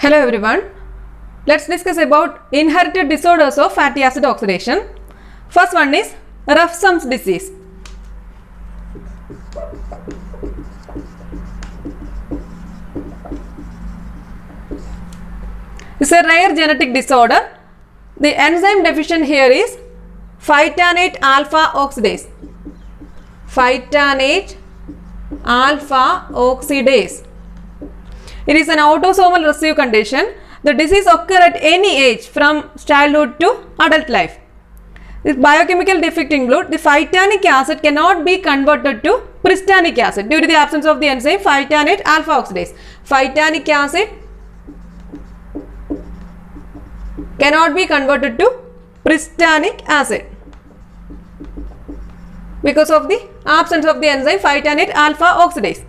Hello everyone. Let's discuss about inherited disorders of fatty acid oxidation. First one is Refsum's disease. It's a rare genetic disorder. The enzyme deficient here is phytanate alpha oxidase. Phytanate alpha oxidase. It is an autosomal recessive condition. The disease occurs at any age from childhood to adult life. This biochemical defect include the phytanic acid cannot be converted to pristanic acid due to the absence of the enzyme phytanate alpha oxidase. Phytanic acid cannot be converted to pristanic acid because of the absence of the enzyme phytanate alpha oxidase.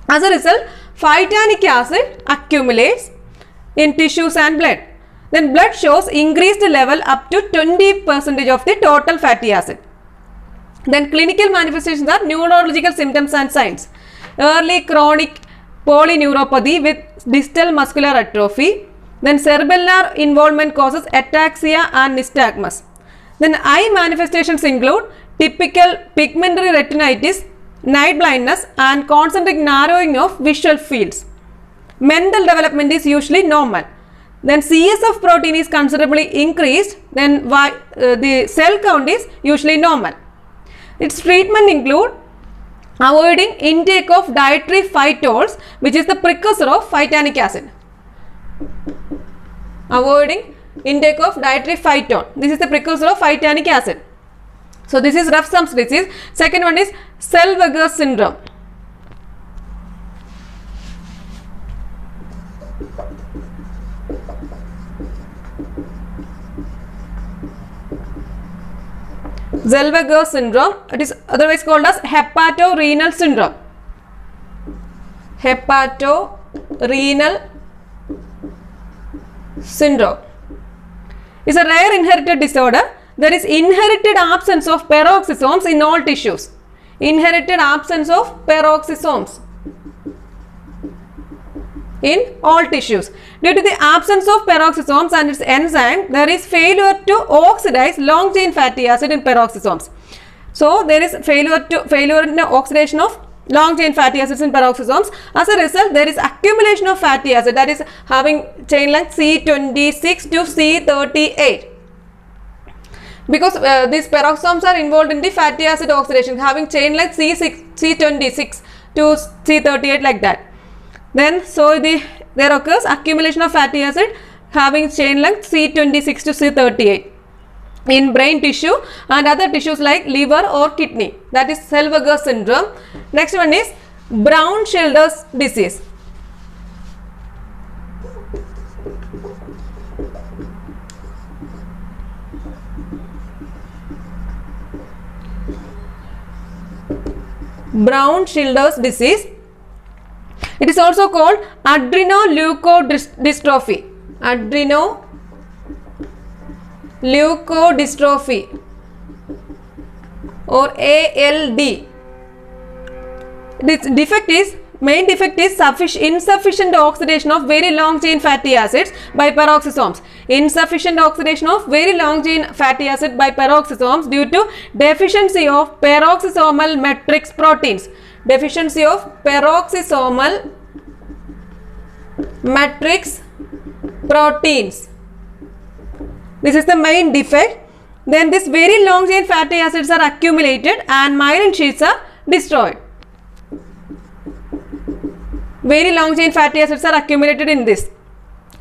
As a result, phytanic acid accumulates in tissues and blood. Then blood shows increased level up to 20% of the total fatty acid. Then clinical manifestations are neurological symptoms and signs. Early chronic polyneuropathy with distal muscular atrophy. Then cerebellar involvement causes ataxia and nystagmus. Then eye manifestations include typical pigmentary retinitis, night blindness and concentric narrowing of visual fields. Mental development is usually normal. Then CSF protein is considerably increased. Then the cell count is usually normal. Its treatment include avoiding intake of dietary phytols, which is the precursor of phytanic acid. Avoiding intake of dietary phytol. This is the precursor of phytanic acid. So this is Refsum's disease. Second one is Zellweger syndrome. Zellweger syndrome. It is otherwise called as Hepato renal syndrome. Hepato renal syndrome is a rare inherited disorder. There is inherited absence of peroxisomes in all tissues. Inherited absence of peroxisomes in all tissues. Due to the absence of peroxisomes and its enzyme, there is failure to oxidize long chain fatty acid in peroxisomes. So there is failure in the oxidation of long chain fatty acids in peroxisomes. As a result, there is accumulation of fatty acid, that is having chain length C26 to C38. Because these peroxisomes are involved in the fatty acid oxidation, having chain length C26 to C38 like that. Then there occurs accumulation of fatty acid having chain length C26 to C38 in brain tissue and other tissues like liver or kidney. That is Zellweger syndrome. Next one is Brown-Schilder's disease. Brown-Schilder's disease. It is also called adrenoleukodystrophy. Adrenoleukodystrophy or ALD. This main defect is insufficient oxidation of very long chain fatty acids by peroxisomes. Insufficient oxidation of very long chain fatty acid by peroxisomes due to deficiency of peroxisomal matrix proteins. Deficiency of peroxisomal matrix proteins. This is the main defect. Then this very long chain fatty acids are accumulated and myelin sheaths are destroyed. Very long chain fatty acids are accumulated in this.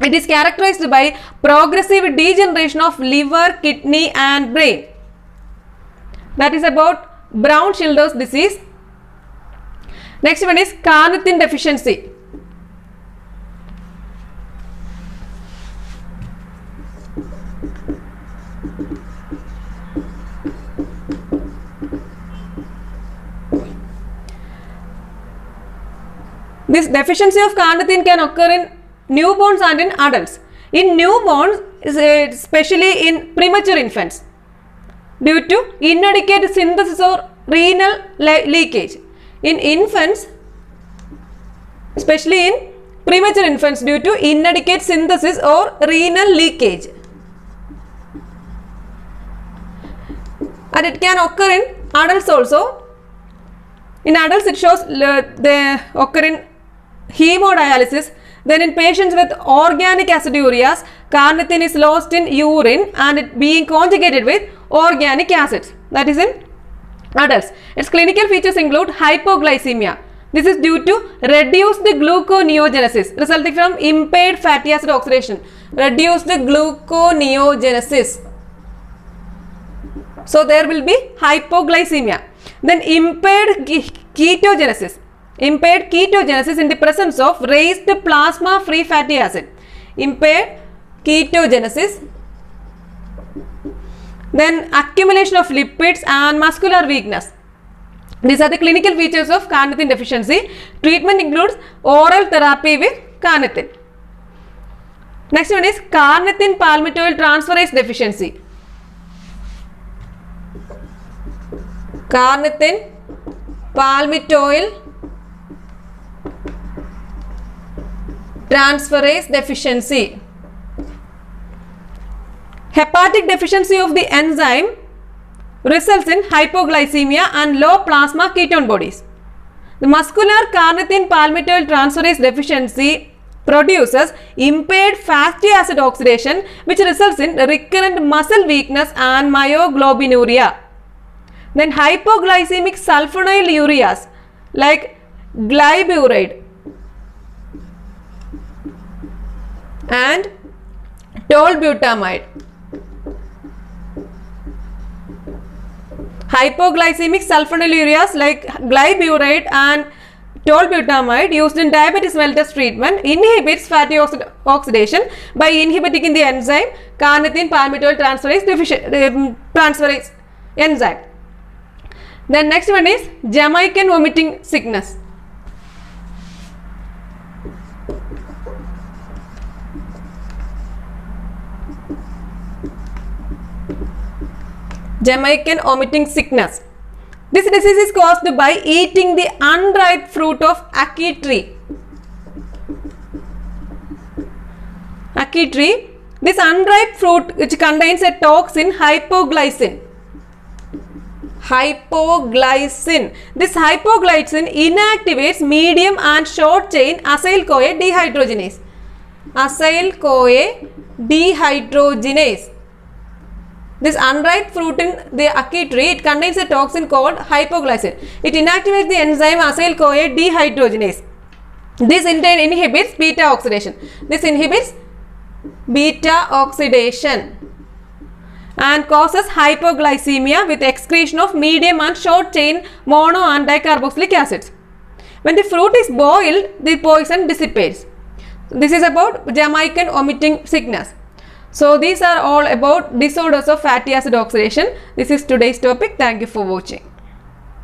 It is characterized by progressive degeneration of liver, kidney and brain. That is about Brown-Schilder's disease. Next one is Carnitine deficiency. This deficiency of carnitine can occur in newborns and in adults. In newborns, especially in premature infants, due to inadequate synthesis or renal leakage. In infants, especially in premature infants due to inadequate synthesis or renal leakage. And it can occur in adults also. In adults it shows they occur in hemodialysis. Then in patients with organic acidurias, carnitine is lost in urine and it being conjugated with organic acids. That is in adults. Its clinical features include hypoglycemia. This is due to reduced gluconeogenesis resulting from impaired fatty acid oxidation. Reduced gluconeogenesis. So there will be hypoglycemia. Then impaired ketogenesis. Impaired ketogenesis in the presence of raised plasma free fatty acid. Impaired ketogenesis. Then accumulation of lipids and muscular weakness. These are the clinical features of carnitine deficiency. Treatment includes oral therapy with carnitine. Next one is carnitine palmitoyl transferase deficiency. Carnitine palmitoyl transferase deficiency. Hepatic deficiency of the enzyme results in hypoglycemia and low plasma ketone bodies. The muscular carnitine palmitoyl transferase deficiency produces impaired fatty acid oxidation which results in recurrent muscle weakness and myoglobinuria. Then hypoglycemic sulfonylureas like glyburide and tolbutamide. Hypoglycemic sulfonylureas like glyburide and tolbutamide used in diabetes mellitus treatment inhibits fatty oxidation by inhibiting the enzyme carnitine palmitoyl transferase enzyme. Then next one is Jamaican vomiting sickness. Jamaican vomiting sickness. This disease is caused by eating the unripe fruit of ackee tree. Ackee tree. This unripe fruit which contains a toxin hypoglycin. Hypoglycin. This hypoglycin inactivates medium and short chain acyl-CoA dehydrogenase. Acyl-CoA dehydrogenase. This unripe fruit in the ackee tree, it contains a toxin called hypoglycin. It inactivates the enzyme acyl-CoA dehydrogenase. This in turn inhibits beta oxidation. This inhibits beta oxidation and causes hypoglycemia with excretion of medium and short chain mono and dicarboxylic acids. When the fruit is boiled, the poison dissipates. This is about Jamaican vomiting sickness. So these are all about disorders of fatty acid oxidation. This is today's topic. Thank you for watching.